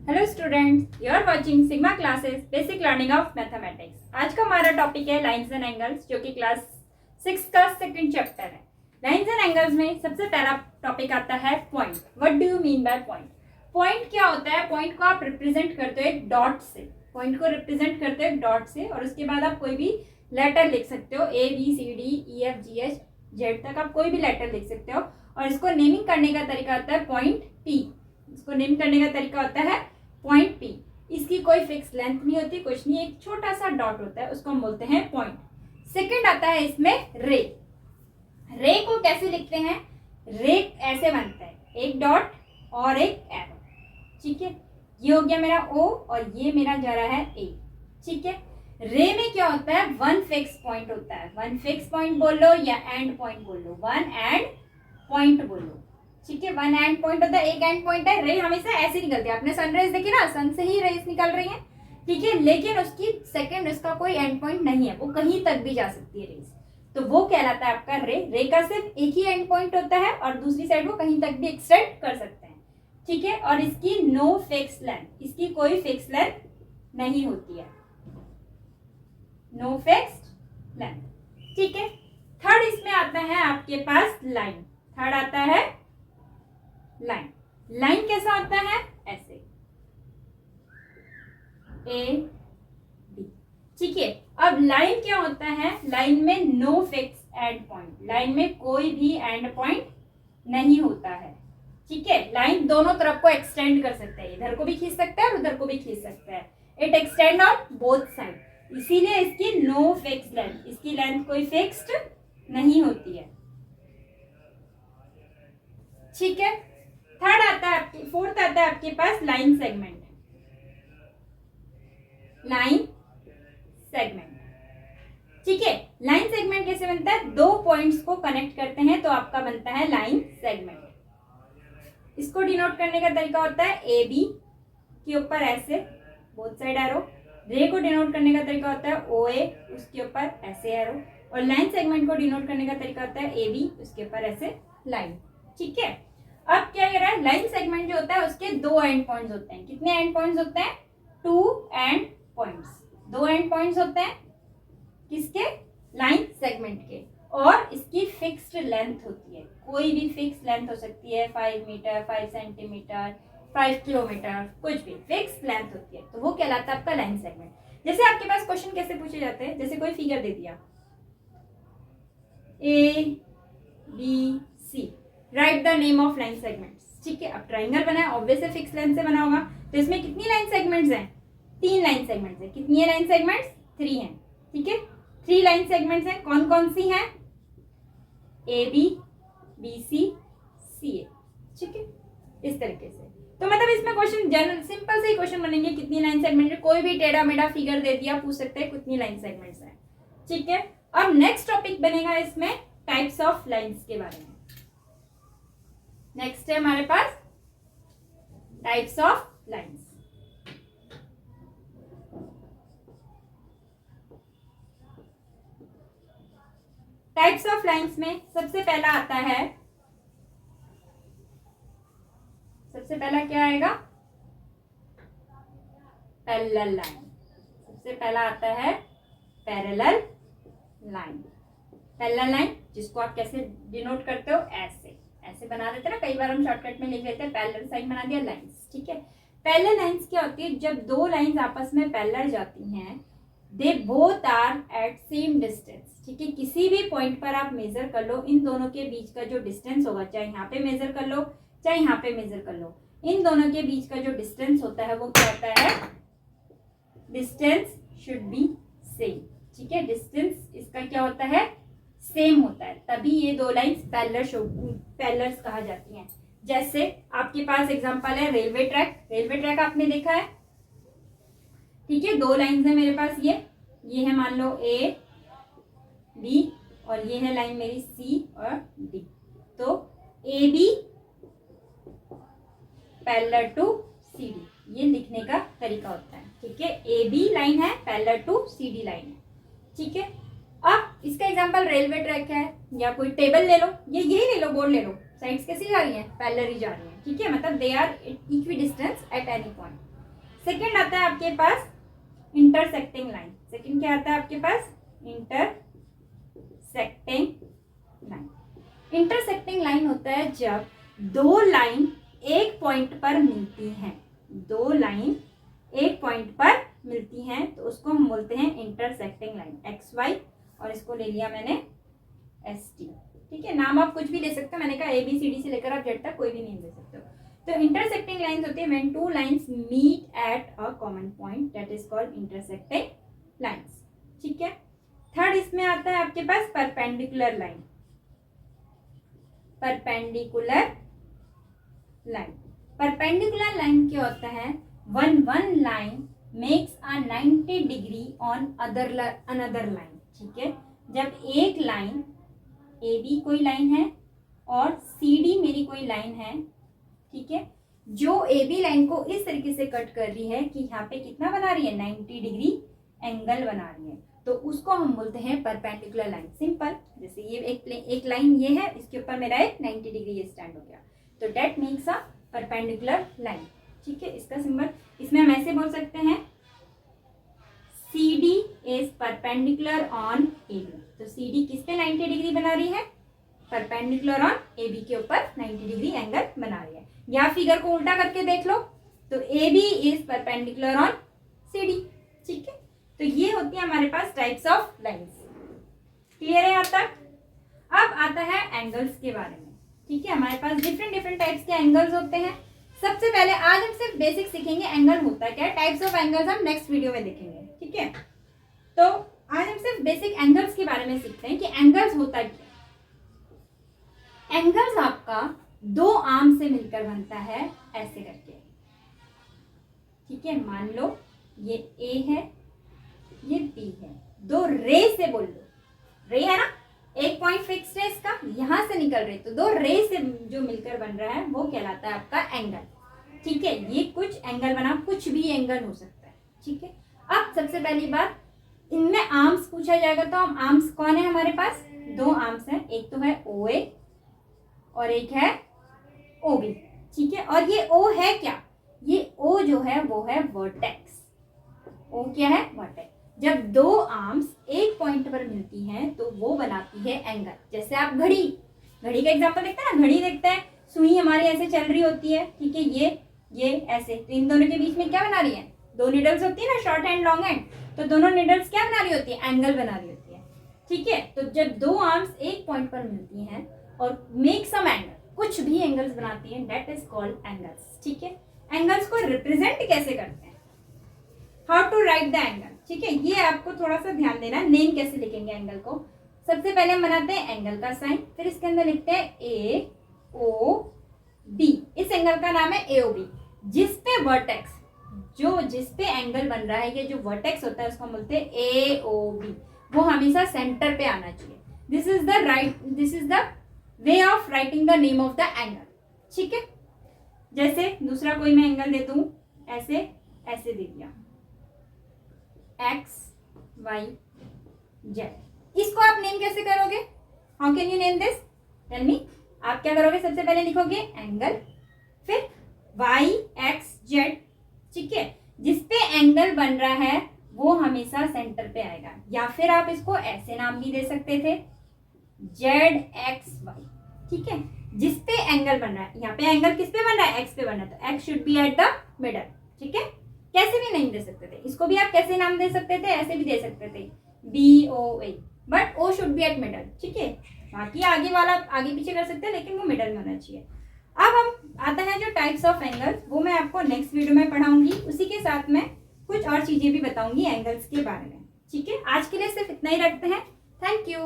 Hello students, you are watching Sigma Classes basic learning of mathematics. आज का हमारा topic है लाइंस एंड एंगल्स, जो कि क्लास 6 का सेकंड चैप्टर है। लाइंस एंड एंगल्स में सबसे पहला टॉपिक आता है point. What do you mean by point? Point क्या होता है? पॉइंट को आप रिप्रेजेंट करते हो एक डॉट से। पॉइंट को रिप्रेजेंट करते हो एक डॉट से, और उसके बाद आप कोई भी लेटर लिख सकते हो, A B C D E F G H Z तक आप कोई भी लेटर लिख सकते हो। और इसको नेमिंग करने का तरीका होता है पॉइंट पी। इसको नेम करने का तरीका होता है पॉइंट पी। इसकी कोई फिक्स लेंथ नहीं होती, कुछ नहीं, एक छोटा सा डॉट होता है, उसको हम बोलते हैं पॉइंट। सेकंड आता है इसमें रे। रे को कैसे लिखते हैं? रे ऐसे बनता है, एक डॉट और एक एरो। ठीक है, ये हो गया मेरा ओ और ये मेरा जा रहा है ए। ठीक है, रे में क्या होता है? वन फिक्स पॉइंट होता है। वन फिक्स पॉइंट बोल लो या एंड पॉइंट बोल लो, वन एंड पॉइंट बोलो। ठीक है, वन एंड पॉइंट होता है, एक एंड पॉइंट है। रे हमेशा ऐसे निकलती है। आपने सनराइज देखी ना, सन से ही रेस निकल रही है। ठीक है, लेकिन उसकी सेकंड, उसका कोई एंड पॉइंट नहीं है, वो कहीं तक भी जा सकती है रेस, तो वो कहलाता है आपका रे। रे का सिर्फ एक ही एंड पॉइंट होता है और दूसरी साइड वो कहीं तक भी एक्सटेंड कर सकते हैं। ठीक है, और इसकी नो फिक्स लेंथ, इसकी कोई फिक्स लेंथ नहीं होती है, नो फिक्स्ड लेंथ। ठीक है, थर्ड इसमें आता है आपके पास लाइन। थर्ड आता है लाइन। लाइन कैसा होता है? ऐसे ए बी। ठीक है, अब लाइन क्या होता है? लाइन में no fix end point, line में कोई भी एंड पॉइंट नहीं होता है। ठीक है, लाइन दोनों तरफ को एक्सटेंड कर सकता है, इधर को भी खींच सकता है और उधर को भी खींच सकता है। It extend on both side, इसीलिए इसकी नो फिक्स लेंथ, इसकी लेंथ कोई फिक्स्ड नहीं होती है। ठीक है, थर्ड आता है आपके, फोर्थ आता है आपके पास लाइन सेगमेंट। Line segment. ठीक है, लाइन सेगमेंट कैसे बनता है? दो पॉइंट्स को कनेक्ट करते हैं तो आपका बनता है लाइन सेगमेंट। इसको डिनोट करने का तरीका होता है ए बी के ऊपर ऐसे बोथ साइड एरो। रे को डिनोट करने का तरीका होता है ओ ए, उसके ऊपर ऐसे एरो। और लाइन सेगमेंट को डिनोट करने का तरीका होता है ए बी, उसके ऊपर ऐसे लाइन। ठीक है, अब क्या कह रहा है? लाइन सेगमेंट जो होता है उसके दो एंड पॉइंट्स होते हैं। कितने एंड पॉइंट्स होते हैं? Two end points. दो एंड पॉइंट्स होते हैं किसके? लाइन सेगमेंट के। और इसकी फिक्स्ड लेंथ होती है, कोई भी फिक्स लेंथ हो सकती है, 5 मीटर, 5 सेंटीमीटर, 5 किलोमीटर, कुछ भी फिक्स लेंथ होती है, तो वो कहलाता है आपका लाइन सेगमेंट। जैसे आपके पास क्वेश्चन कैसे पूछे जाते हैं? जैसे कोई फिगर दे दिया A B C, write the name of line segments. ठीक है, अब ट्राइंगल बना है, ऑब्वियसली फिक्स लेंथ से बना होगा, तो इसमें कितनी लाइन सेगमेंट्स हैं? 3 लाइन सेगमेंट्स हैं। कितनी है लाइन सेगमेंट्स? 3 हैं। ठीक है, 3 लाइन सेगमेंट्स हैं। कौन कौन सी हैं? ए बी, बी सी, सी ए। ठीक है, इस तरीके से। तो मतलब इसमें क्वेश्चन जनरल सिंपल से ही क्वेश्चन बनेंगे, कितनी लाइन सेगमेंट है। कोई भी टेढ़ा मेढ़ा फिगर दे दिया, पूछ सकते हैं कितनी लाइन सेगमेंट्स हैं। ठीक है, अब नेक्स्ट टॉपिक बनेगा इसमें टाइप्स ऑफ लाइंस के बारे में। नेक्स्ट है हमारे पास types of lines. Types of lines में सबसे पहला आता है, सबसे पहला क्या आएगा? Parallel line. सबसे पहला आता है पैरेलल लाइन। पैरेलल लाइन जिसको आप कैसे डिनोट करते हो? ऐसे ऐसे बना देते हैं ना, कई बार हम शॉर्टकट में लिख लेते हैं पैरेलल साइन बना दिया, लाइंस। ठीक है, पैरेलल लाइंस क्या होती है? जब दो लाइंस आपस में पैरेलल जाती हैं, they both are at same distance. ठीक है, किसी भी पॉइंट पर आप मेजर कर लो, इन दोनों के बीच का जो डिस्टेंस होगा, चाहे यहाँ पे मेजर कर लो चाहे यहाँ पे मेजर कर लो, इन दोनों के बीच का जो डिस्टेंस होता है वो क्या होता है? Distance should be same. ठीक है, डिस्टेंस इसका क्या होता है? सेम होता है, तभी ये दो लाइंस पैरेलल्स कहा जाती हैं। जैसे आपके पास एग्जांपल है रेलवे ट्रैक। रेलवे ट्रैक आपने देखा है। ठीक है, दो लाइंस है मेरे पास, ये है मान लो ए बी, और ये है लाइन मेरी सी और डी। तो A B parallel to C D, ये लिखने का तरीका होता है। ठीक है, ए बी लाइन है, parallel to C D line है। ठीक है, अब इसका एग्जांपल रेलवे ट्रैक है, या कोई टेबल ले लो, ये यही ले लो, बोर्ड ले लो, साइड्स कैसी जा रही हैं? पैरेलल ही जा रही हैं। ठीक है, मतलब they are equidistance at any point. Second आता है आपके पास इंटरसेक्टिंग लाइन। सेकंड क्या आता है आपके पास? Intersecting line. इंटरसेक्टिंग लाइन होता है जब दो लाइन एक पॉइंट पर मिलती हैं। दो लाइन एक पॉइंट पर मिलती हैं तो उसको हम बोलते हैं इंटरसेक्टिंग लाइन। एक्स वाई और इसको ले लिया मैंने एस टी। ठीक है, नाम आप कुछ भी ले सकते हो, मैंने कहा ए बी सी डी से लेकर आप जेड तक कोई भी नेम दे सकते हो। तो इंटरसेक्टिंग लाइंस होती है when two lines meet at a common point, that is called intersecting lines. ठीक है, थर्ड इसमें आता है आपके पास perpendicular line. Perpendicular line, perpendicular line क्या होता है? One line makes a 90 degree on another line. ठीक है, जब एक लाइन ए बी कोई लाइन है और सी डी मेरी कोई लाइन है, ठीक है, जो ए बी लाइन को इस तरीके से कट कर रही है कि यहाँ पे कितना बना रही है? 90 डिग्री एंगल बना रही है, तो उसको हम बोलते हैं परपेंडिकुलर लाइन। सिंपल, जैसे ये एक लाइन ये है, इसके ऊपर मेरा एक 90 डिग्री ये स्टैंड हो गया, तो that makes a perpendicular line. ठीक है, इसका सिंबल इसमें हम ऐसे बोल सकते हैं C D is perpendicular on A B. तो सी डी किस पे 90 डिग्री बना रही है? परपेंडिकुलर ऑन ए बी के ऊपर 90 डिग्री एंगल बना रही है। या फिगर को उल्टा करके देख लो तो A B is perpendicular on C D. ठीक है, तो ये होती है हमारे पास टाइप्स ऑफ लाइंस। क्लियर है यहाँ तक? अब आता है एंगल्स के बारे में। ठीक है, हमारे पास डिफरेंट टाइप्स के एंगल्स होते हैं। सबसे पहले आज हम सिर्फ बेसिक सीखेंगे एंगल होता है क्या, टाइप्स ऑफ एंगल्स हम नेक्स्ट वीडियो में देखेंगे। ठीक है, तो आज हम सिर्फ बेसिक एंगल्स के बारे में सीखते हैं कि एंगल्स होता क्या। एंगल्स आपका दो आर्म से मिलकर बनता है ऐसे करके। ठीक है, मान लो ये ए है, ये बी है, दो रे से बोल लो, रे है ना, एक पॉइंट फिक्स है इसका, यहां से निकल रही, तो दो रे से जो मिलकर बन रहा है वो कहलाता है आपका एंगल। ठीक है, ये कुछ एंगल बना, कुछ भी एंगल हो सकता है। ठीक है, अब सबसे पहली बात, इनमें आर्म्स पूछा जाएगा तो हम आर्म्स कौन है हमारे पास? दो आर्म्स हैं, एक तो है ओ ए और एक है ओ बी। ठीक है, और ये ओ है क्या? ये ओ जो है वो है वर्टेक्स। ओ क्या है? वर्टेक्स। जब दो आर्म्स एक पॉइंट पर मिलती हैं तो वो बनाती है एंगल। जैसे आप घड़ी का एग्जांपल देखते हैं ना, घड़ी देखते हैं, सुई हमारी ऐसे चल रही होती है। ठीक है, ये ऐसे, तो इन दोनों के बीच में क्या बना रही है? दो निडल्स होती है ना, शॉर्ट एंड लॉन्ग एंड, तो दोनों निडल्स क्या बना रही होती है? एंगल बना रही होती है। ठीक है, तो जब दो आर्म्स एक पॉइंट पर मिलती हैं और मेक सम एंगल, कुछ भी एंगल्स बनाती हैं, दैट इज कॉल्ड एंगल्स। ठीक है, एंगल्स को रिप्रेजेंट कैसे करते हैं? How to write the angle. ठीक है, ये आपको थोड़ा सा ध्यान देना है, नेम कैसे लिखेंगे एंगल को। सबसे पहले हम बनाते हैं एंगल का साइन, फिर इसके अंदर लिखते हैं ए ओ बी। इस एंगल का नाम है ए ओ बी। जिस पे वर्टेक्स, जिस पे एंगल बन रहा है, ये जो वर्टेक्स होता है उसको हम बोलते हैं ए ओ बी, वो हमेशा सेंटर पे आना चाहिए। This is the way of writing the name of the angle. ठीक है, जैसे दूसरा कोई मैं एंगल दे दूं, ऐसे दे दिया, एक्स वाई जेड, इसको आप नेम कैसे करोगे? How can you name this? Tell me. आप क्या करोगे? सबसे पहले लिखोगे एंगल, फिर वाई एक्स जेड। ठीक है, जिसपे एंगल बन रहा है वो हमेशा सेंटर पे आएगा, या फिर आप इसको ऐसे नाम भी दे सकते थे, जेड एक्स वाई। ठीक है, जिसपे एंगल बन रहा है, यहाँ पे एंगल किस पे बन रहा है? एक्स पे बन रहा है, तो x should be at the middle. ठीक है, कैसे भी नहीं दे सकते थे इसको, भी आप कैसे नाम दे सकते थे? ऐसे भी दे सकते थे, B O A, but O should be at middle. ठीक है, बाकी आगे वाला आगे पीछे कर सकते हैं, लेकिन वो मिडल में होना चाहिए। अब हम आता है जो टाइप्स ऑफ एंगल, वो मैं आपको नेक्स्ट वीडियो में पढ़ाऊंगी। उसी के साथ में कुछ और चीजें भी बताऊंगी एंगल्स के बारे में। ठीक है, आज के लिए सिर्फ इतना ही रखते हैं। Thank you.